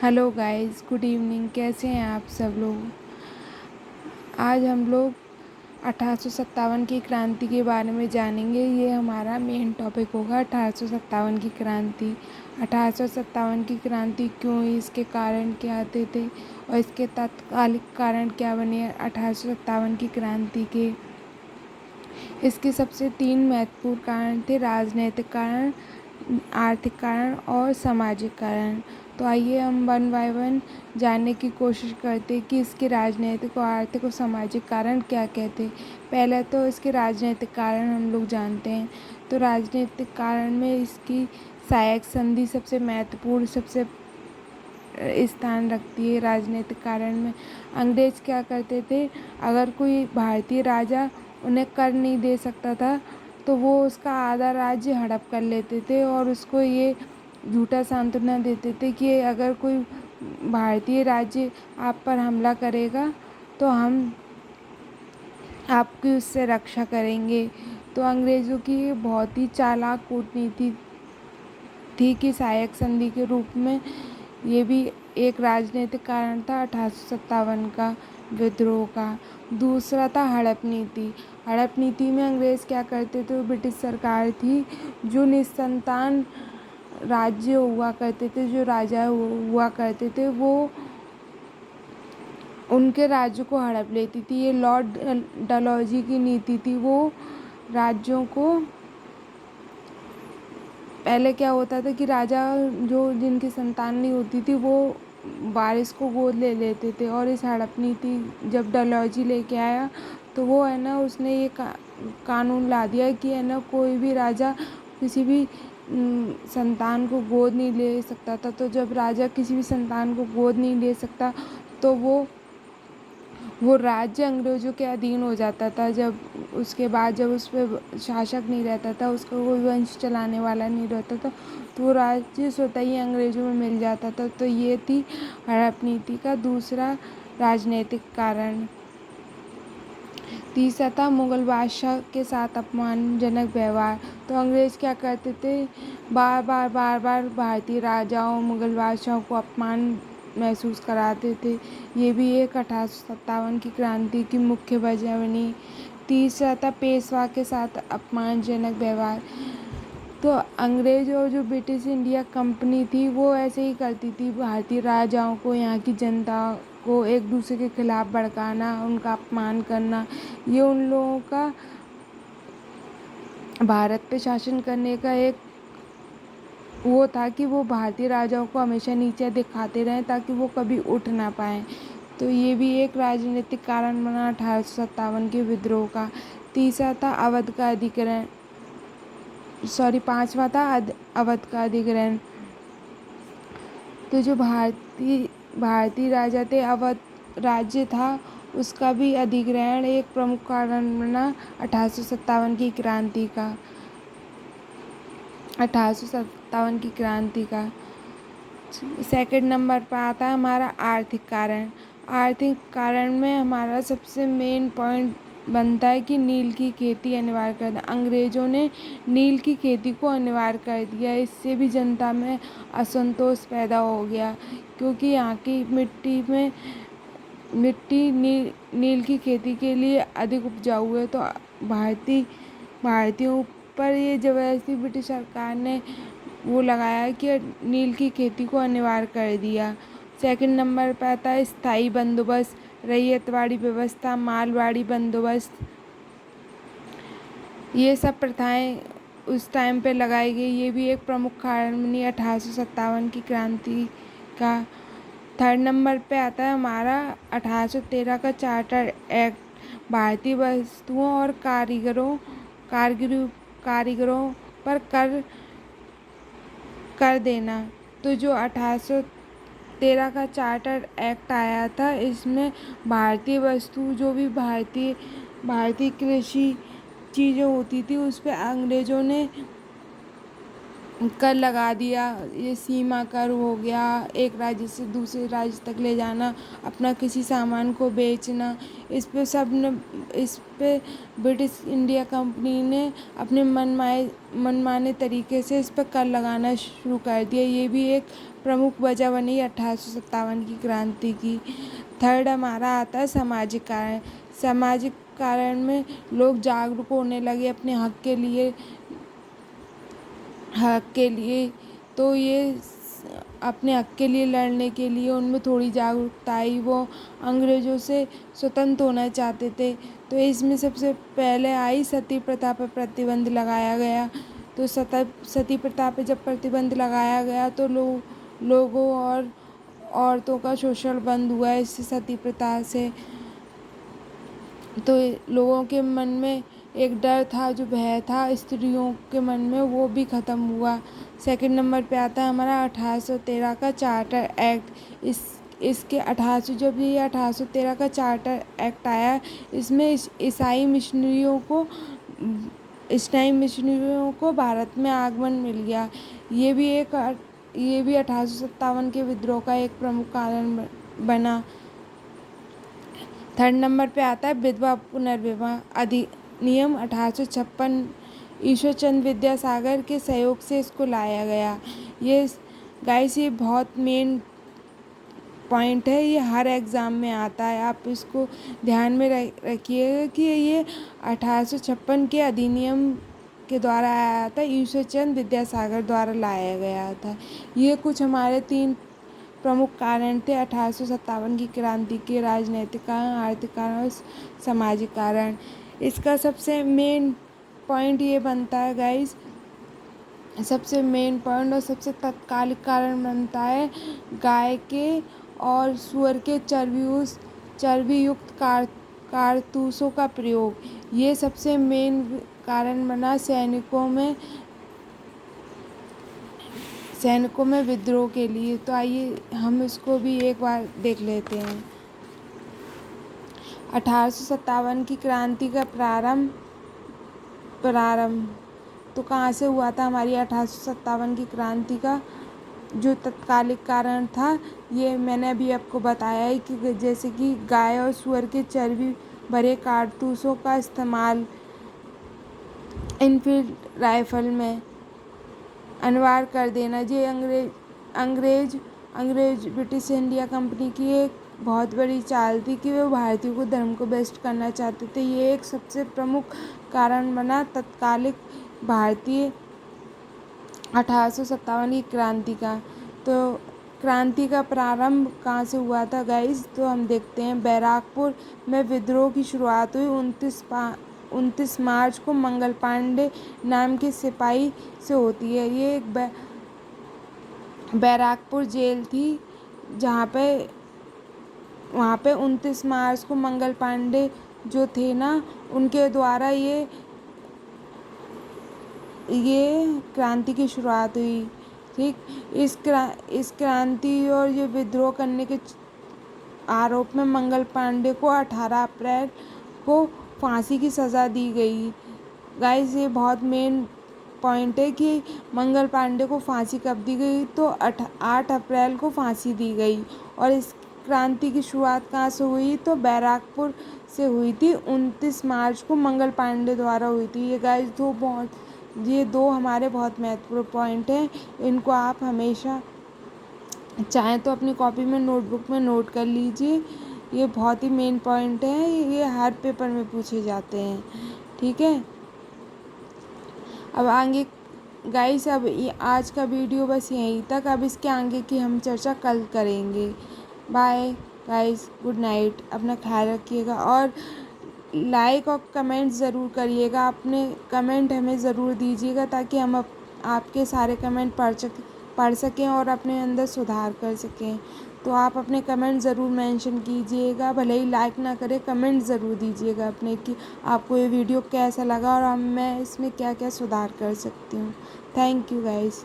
Hello guys, good evening. कैसे हैं आप सब लोग। आज हम लोग 1857 की क्रांति के बारे में जानेंगे। ये हमारा मेन टॉपिक होगा, 1857 की क्रांति। 1857 की क्रांति क्यों हुई, इसके कारण क्या थे और इसके तात्कालिक कारण क्या बने 1857 की क्रांति के। इसके सबसे 3 महत्वपूर्ण कारण थे: राजनीतिक कारण, आर्थिक कारण और सामाजिक कारण। तो आइए हम वन बाय वन जानने की कोशिश करते हैं कि इसके राजनीतिक और आर्थिक और सामाजिक कारण क्या क्या थे। पहले तो इसके राजनीतिक कारण हम लोग जानते हैं। तो राजनीतिक कारण में इसकी सहायक संधि सबसे महत्वपूर्ण, सबसे स्थान रखती है। राजनीतिक कारण में अंग्रेज क्या करते थे, अगर कोई भारतीय राजा उन्हें कर नहीं दे सकता था तो वो उसका आधा राज्य हड़प कर लेते थे और उसको ये झूठा सांत्वना देते थे कि अगर कोई भारतीय राज्य आप पर हमला करेगा तो हम आपकी उससे रक्षा करेंगे। तो अंग्रेज़ों की ये बहुत ही चालाक कूटनीति थी कि सहायक संधि के रूप में ये भी एक राजनीतिक कारण था 1857 का विद्रोह का। दूसरा था हड़प नीति। हड़प नीति में अंग्रेज़ क्या करते थे, ब्रिटिश सरकार थी जो निसंतान राज्य हुआ करते थे, जो राजा हुआ करते थे, वो उनके राज्य को हड़प लेती थी। ये लॉर्ड डलहौजी की नीति थी। वो राज्यों को, पहले क्या होता था कि राजा जो जिनकी संतान नहीं होती थी वो वारिस को गोद ले लेते थे, और इस हड़प नीति जब डलहौजी लेके आया तो वो है ना, उसने ये कानून ला दिया कि है ना, कोई भी राजा किसी भी संतान को गोद नहीं ले सकता था। तो जब राजा किसी भी संतान को गोद नहीं ले सकता तो वो राज्य अंग्रेज़ों के अधीन हो जाता था। जब उसके बाद जब उस पर शासक नहीं रहता था, उसका कोई वंश चलाने वाला नहीं रहता था, तो वो राज्य स्वतः ही अंग्रेज़ों में मिल जाता था। तो ये थी हड़प नीति का दूसरा राजनीतिक कारण। तीसरा था मुग़ल बादशाह के साथ अपमानजनक व्यवहार। तो अंग्रेज़ क्या करते थे, बार बार भारतीय राजाओं, मुग़ल बादशाहों को अपमान महसूस कराते थे। ये भी एक 1857 की क्रांति की मुख्य वजह बनी। तीसरा था पेशवा के साथ अपमानजनक व्यवहार। तो अंग्रेज और जो ब्रिटिश इंडिया कंपनी थी वो ऐसे ही करती थी, भारतीय राजाओं को, यहाँ की जनता को एक दूसरे के खिलाफ भड़काना, उनका अपमान करना। ये उन लोगों का भारत पे शासन करने का एक वो था कि वो भारतीय राजाओं को हमेशा नीचे दिखाते रहें ताकि वो कभी उठ ना पाएँ। तो ये भी एक राजनीतिक कारण बना 1857 के विद्रोह का। तीसरा था अवध का अधिग्रहण, पांचवा था अवध का अधिग्रहण। तो जो भारतीय राजा थे, अवध राज्य था, उसका भी अधिग्रहण एक प्रमुख कारण बना 1857 की क्रांति का। 1857 की क्रांति का सेकंड नंबर पर आता है हमारा आर्थिक कारण। आर्थिक कारण में हमारा सबसे मेन पॉइंट बनता है कि नील की खेती अनिवार्य कर दिया। अंग्रेज़ों ने नील की खेती को अनिवार्य कर दिया। इससे भी जनता में असंतोष पैदा हो गया, क्योंकि यहाँ की मिट्टी नील की खेती के लिए अधिक उपजाऊ है। तो भारतीयों पर ये ज़बरदस्ती ब्रिटिश सरकार ने वो लगाया कि नील की खेती को अनिवार्य कर दिया। सेकंड नंबर पर आता है स्थायी बंदोबस्त, रैयतवाड़ी व्यवस्था, मालवाड़ी बंदोबस्त। ये सब प्रथाएं उस टाइम पे लगाई गई। ये भी एक प्रमुख कारण बनी 1857 की क्रांति का। थर्ड नंबर पे आता है हमारा 1813 का चार्टर एक्ट। भारतीय वस्तुओं और कारीगरों पर कर देना। तो जो 1813 का चार्टर एक्ट आया था, इसमें भारतीय वस्तु, जो भी भारतीय कृषि चीज़ें होती थी, उस पर अंग्रेज़ों ने कर लगा दिया। ये सीमा कर हो गया, एक राज्य से दूसरे राज्य तक ले जाना, अपना किसी सामान को बेचना, इस पे ब्रिटिश इंडिया कंपनी ने अपने मनमाने तरीके से इस पर कर लगाना शुरू कर दिया। ये भी एक प्रमुख वजह बनी 1857 की क्रांति की। थर्ड हमारा आता है सामाजिक कारण। सामाजिक कारण में लोग जागरूक होने लगे अपने हक के लिए। तो ये अपने हक के लिए लड़ने के लिए उनमें थोड़ी जागरूकता आई। वो अंग्रेज़ों से स्वतंत्र होना चाहते थे। तो इसमें सबसे पहले आई सती प्रथा पर प्रतिबंध लगाया गया। तो सती प्रथा पे जब प्रतिबंध लगाया गया तो लोगों और औरतों का शोषण बंद हुआ इससे, सती प्रथा से। तो लोगों के मन में एक डर था, जो भय था स्त्रियों के मन में, वो भी ख़त्म हुआ। सेकंड नंबर पे आता है हमारा 1813 का चार्टर एक्ट। इसके 1813 का चार्टर एक्ट आया। इसमें ईसाई मिशनरियों को भारत में आगमन मिल गया। ये भी 1857 के विद्रोह का एक प्रमुख कारण बना। थर्ड नंबर पे आता है विधवा पुनर्विवाह अधिनियम 1856। ईश्वर चंद्र विद्यासागर के सहयोग से इसको लाया गया। ये बहुत मेन पॉइंट है, ये हर एग्ज़ाम में आता है। आप इसको ध्यान में रखिएगा कि ये 1856 के अधिनियम के द्वारा आया था, ईश्वर चंद्र विद्यासागर द्वारा लाया गया था। ये कुछ हमारे 3 प्रमुख कारण थे 1857 की क्रांति के: राजनैतिक कारण, आर्थिक कारण और सामाजिक कारण। इसका सबसे मेन पॉइंट ये बनता है गाइस, सबसे मेन पॉइंट और सबसे तत्कालिक कारण बनता है गाय के और सूअर के चर्बी युक्त कारतूसों का प्रयोग। ये सबसे मेन कारण बना सैनिकों में विद्रोह के लिए। तो आइए हम इसको भी एक बार देख लेते हैं। 1857 की क्रांति का प्रारंभ तो कहाँ से हुआ था? हमारी 1857 की क्रांति का जो तत्कालिक कारण था, ये मैंने अभी आपको बताया है कि जैसे कि गाय और सूअर के चर्बी भरे कारतूसों का इस्तेमाल इनफील्ड राइफल में अनिवार्य कर देना। ये अंग्रेज ब्रिटिश इंडिया कंपनी की एक बहुत बड़ी चाल थी कि वे भारतीयों को धर्म को बेस्ट करना चाहते थे। ये एक सबसे प्रमुख कारण बना तत्कालिक भारतीय 1857 की क्रांति का। तो क्रांति का प्रारंभ कहाँ से हुआ था गाइस? तो हम देखते हैं। बैराकपुर में विद्रोह की शुरुआत हुई 29 मार्च को मंगल पांडे नाम के सिपाही से होती है। ये एक बैराकपुर जेल थी वहाँ पे 29 मार्च को मंगल पांडे जो थे ना, उनके द्वारा ये क्रांति की शुरुआत हुई। ठीक, इस क्रांति और ये विद्रोह करने के आरोप में मंगल पांडे को 18 अप्रैल को फांसी की सज़ा दी गई। गाइस, ये बहुत मेन पॉइंट है कि मंगल पांडे को फांसी कब दी गई? तो 8 अप्रैल को फांसी दी गई। और इस क्रांति की शुरुआत कहाँ से हुई? तो बैराकपुर से हुई थी। 29 मार्च को मंगल पांडे द्वारा हुई थी। ये दो हमारे बहुत महत्वपूर्ण पॉइंट हैं। इनको आप हमेशा चाहें तो अपनी कॉपी में, नोटबुक में नोट कर लीजिए। ये बहुत ही मेन पॉइंट है, ये हर पेपर में पूछे जाते हैं। ठीक है, अब आगे गाइस, अब आज का वीडियो बस यहीं तक। अब इसके आगे की हम चर्चा कल करेंगे। Bye guys, good night. अपना ख्याल रखिएगा और लाइक और कमेंट ज़रूर करिएगा। अपने कमेंट हमें ज़रूर दीजिएगा ताकि हम आपके सारे कमेंट पढ़ सकें और अपने अंदर सुधार कर सकें। तो आप अपने कमेंट ज़रूर मेंशन कीजिएगा, भले ही लाइक ना करें, कमेंट ज़रूर दीजिएगा अपने कि आपको ये वीडियो कैसा लगा और मैं इसमें क्या क्या सुधार कर सकती हूँ। Thank you guys.